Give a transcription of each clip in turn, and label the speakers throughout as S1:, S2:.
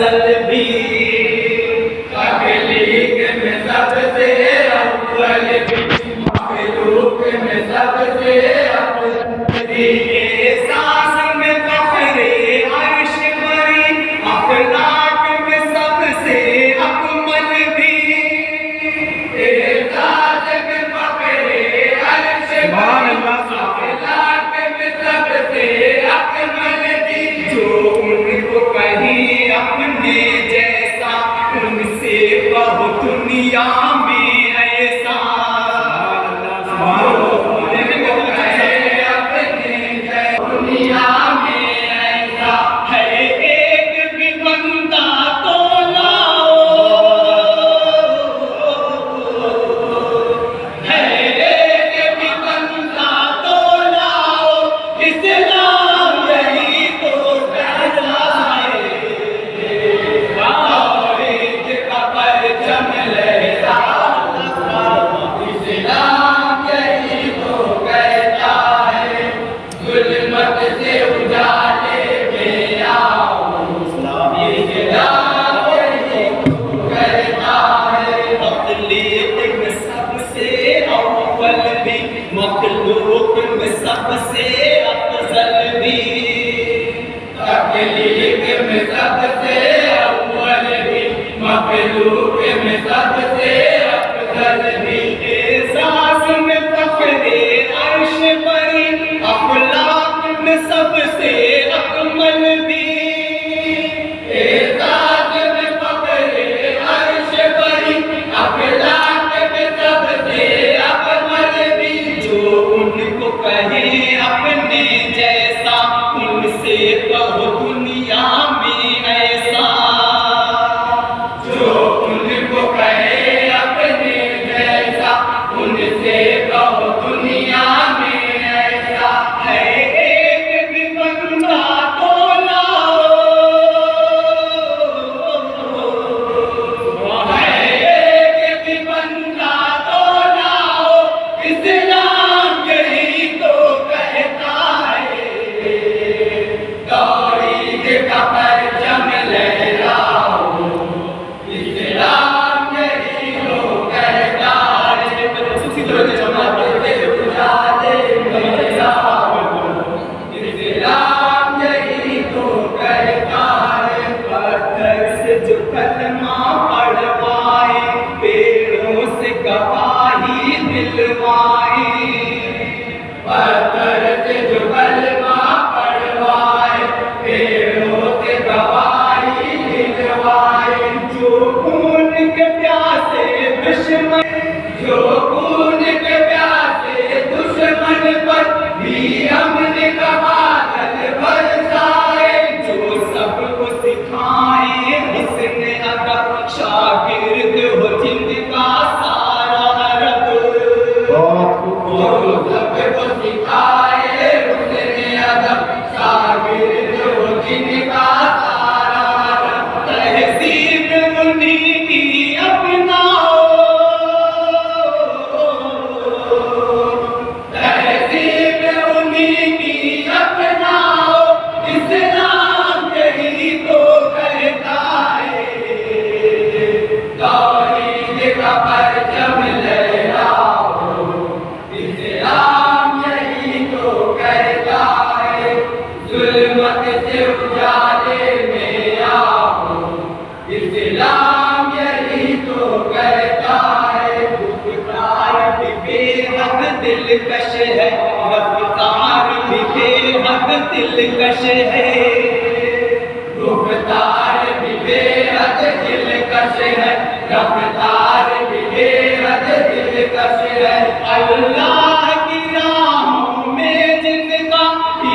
S1: अफजल भी, तकलीफ में सबसे अव्वल भी, मखलूक में सबसे अफजल भी, एहसास में फख्रे अर्श बरी, अखलाक में सबसे अकमल भी, एहसास में फख्रे अर्श बरी, अखलाक में सबसे अकमल भी, जो उनको कहीं अपने जैसा, उनसे कहो दुनिया में ऐसा, दुनिया में ऐसा है एक भी बंदा तो लाओ, है एक भी बंदा तो लाओ, इस्लाम यही तो कहता है, तौहीद का परचम लहराओ, इस्लाम यही तो कहता है, जुल्मत से उजाले में आओ, इस्लाम यही तो कहता है, तकलीफ में सबसे अव्वल भी, मखलूक में सबसे अफजल भी, तकलीफ में सबसे अव्वल भी, मखलूक में सबसे अफजल भी, एहसास में फख्रे अर्श बरी, अखलाक में सबसे अकमल भी, एहसास में फख्रे अर्श बरी, अखलाक में सबसे अकमल भी, जो उनको कहे अपने जैसा, उनसे कहो दुनिया में ऐसा, जो उनको कहे अपने जैसा, उनसे कहो दुनिया में ऐसा, है एक भी बंदा तो लाओ, है एक भी बंदा तो लाओ, इस्लाम यही तो कहता है, तौहीद का परचम लहराओ, इस्लाम यही तो कहता है, उजाले में आओ, इस्लाम यही तो कहता है, पत्थर से जो कलमा पढ़वाए, पेड़ों से गवाही दिलवाए, पत्थर से जो कलमा पढ़वाए, पेड़ों से गवाही दिलवाए, जो खून के प्यासे दुश्मन, जो खून के प्यासे दुश्मन पर भी हमने का बादल बरसाए, जो सबको सिखाए हुस्न अदब, शागिर्द हो जिनका सारा अरब, जो सबको सिखाए हुस्न अदब, शागिर्द हो जिनका सारा अरब, तहज़ीब उन्हीं की अपनाओ, तहज़ीब उन्हीं की अपनाओ, इस्लाम यही तो कहता है, तौहीद का परचम लहराओ, इस्लाम यही तो कहता है, जुल्मत से उजाले में आओ, इस्लाम यही तो कहता है, रफ्तार भी बेहद दिलकश है, रफ्तार भी बेहद दिलकश है, रफ्तार भी बेहद दिलकश है, रफ्तार भी बेहद दिलकश है, अल्लाह की राहों में जिनका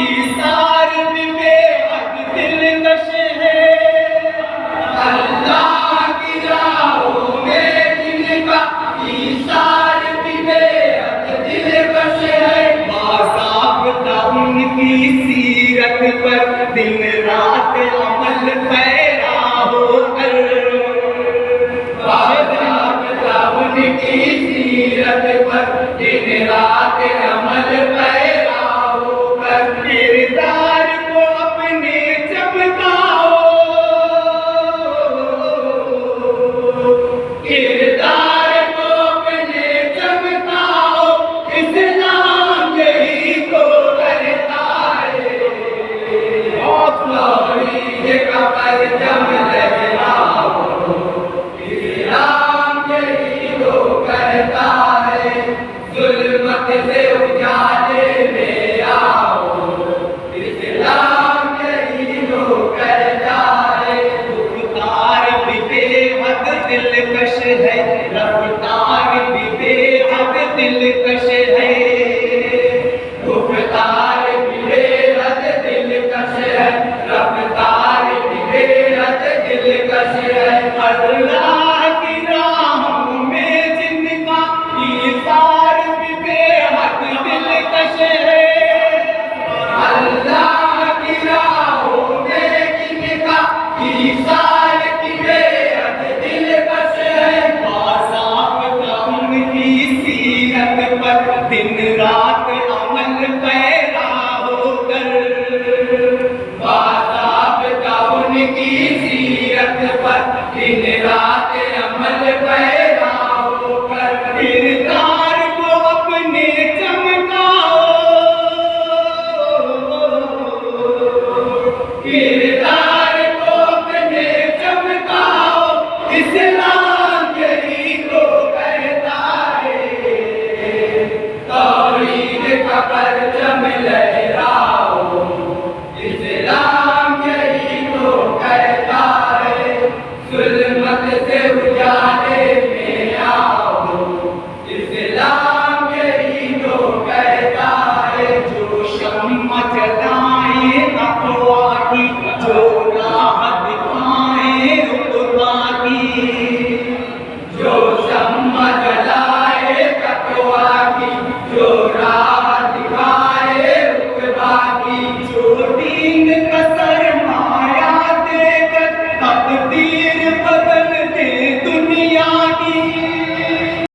S1: ईसार भी बेहद दिलकश है, अल्लाह की राहों में जिनका ईसार भी बेहद दिलकश है, बाज़ाब्ता उनकी सीरत पर दिन रात अमल पैरा होकर, बाज़ाब्ता उनकी सीरत पर दिन रात अमल पैरा होकर, किरदार को अपने चमकाओ, जुल्मत से उजाले में आओ, इस्लाम यही होकर जाए।
S2: रफ्तार भी बेहद दिलकश है, रफ्तार भी बेहद दिलकश है,
S1: रफ्तार भी बेहद दिलकश है, रफ्तार भी बेहद दिलकश है।
S2: अल्लाह की राहों में जिनका ईसार भी बेहद दिलकश है,
S1: अल्लाह की राहों में जिनका ईसार की बेहद दिलकश है।
S2: बाज़ाब्ता उनकी सीरत पर दिन रात अमल पैरा होकर,
S1: बाज़ाब्ता उनकी सीरत पर दिन रात अमल पैरा होकर,
S2: किरदार को अपने चमकाओ,
S1: किरदार को अपने चमकाओ, इस्लाम यही तो कहता है। तौहीद का परचम लहराओ,